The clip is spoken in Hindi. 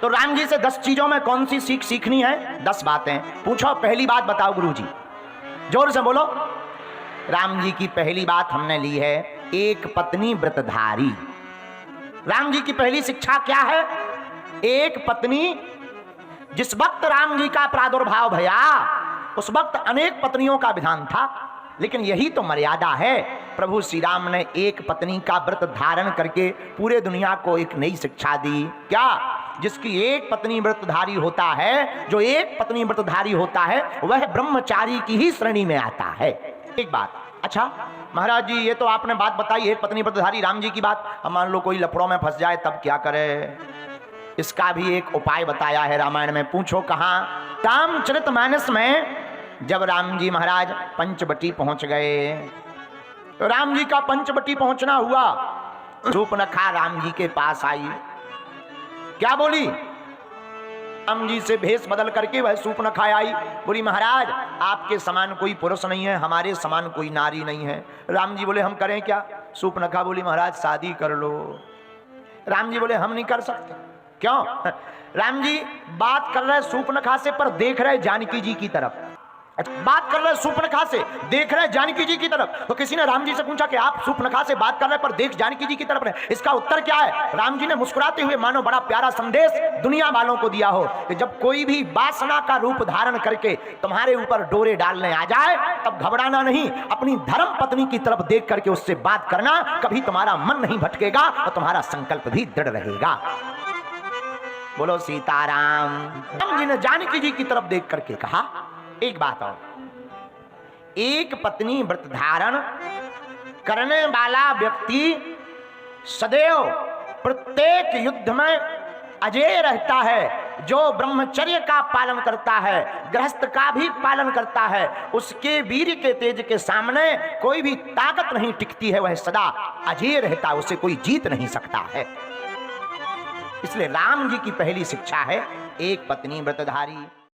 तो राम जी से 10 चीजों में कौन सी सीख सीखनी है? 10 बातें पूछो। पहली बात बताओ गुरुजी, जोर से बोलो। राम जी की पहली बात हमने ली है, एक पत्नी व्रतधारी। राम जी की पहली शिक्षा क्या है? एक पत्नी। जिस वक्त राम जी का प्रादुर्भाव भया उस वक्त अनेक पत्नियों का विधान था, लेकिन यही तो मर्यादा है। प्रभु श्री राम ने एक पत्नी का व्रत धारण करके पूरे दुनिया को एक नई शिक्षा दी। क्या? जिसकी एक पत्नी व्रतधारी होता है, जो एक पत्नी व्रतधारी होता है वह ब्रह्मचारी की ही श्रेणी में आता है। एक बात। अच्छा महाराज जी, ये तो आपने बात बताई एक पत्नी व्रतधारी राम जी की बात। अब मान लो कोई लफड़ों में फंस जाए तब क्या करे? इसका भी एक उपाय बताया है रामायण में। पूछो कहां? रामचरितमानस में जब राम जी महाराज पंचवटी पहुंच गए, तो राम जी का पंचवटी पहुंचना हुआ, शूर्पणखा राम जी के पास आई। क्या बोली? राम जी से भेष बदल करके वह शूर्पणखा आई। बोली महाराज आपके समान कोई पुरुष नहीं है, हमारे समान कोई नारी नहीं है। राम जी बोले हम करें क्या? शूर्पणखा बोली महाराज शादी कर लो। राम जी बोले हम नहीं कर सकते। क्यों? राम जी बात कर रहे शूर्पणखा से पर देख रहे जानकी जी की तरफ। बात कर रहे शूर्पणखा से, देख रहे जानकी जी की तरफ। तो किसी ने राम जी से पूछा कि आप शूर्पणखा से बात कर रहे पर देख जानकी जी की तरफ रहे, इसका उत्तर क्या है? राम जी ने मुस्कुराते हुए मानो बड़ा प्यारा संदेश दुनिया वालों को दिया हो कि जब कोई भी वासना का रूप धारण करके तुम्हारे ऊपर डोरे डालने आ जाए तब घबराना नहीं, अपनी धर्म पत्नी की तरफ देख करके उससे बात करना। कभी तुम्हारा मन नहीं भटकेगा और तुम्हारा संकल्प भी दृढ़ रहेगा। बोलो सीताराम। राम जी ने जानकी जी की तरफ देख करके कहा एक बात और, एक पत्नी व्रत धारण करने वाला व्यक्ति सदैव प्रत्येक युद्ध में अजेय रहता है। जो ब्रह्मचर्य का पालन करता है, गृहस्थ का भी पालन करता है, उसके वीर के तेज के सामने कोई भी ताकत नहीं टिकती है, वह सदा अजेय रहता है, उसे कोई जीत नहीं सकता है। इसलिए राम जी की पहली शिक्षा है एक पत्नी व्रतधारी।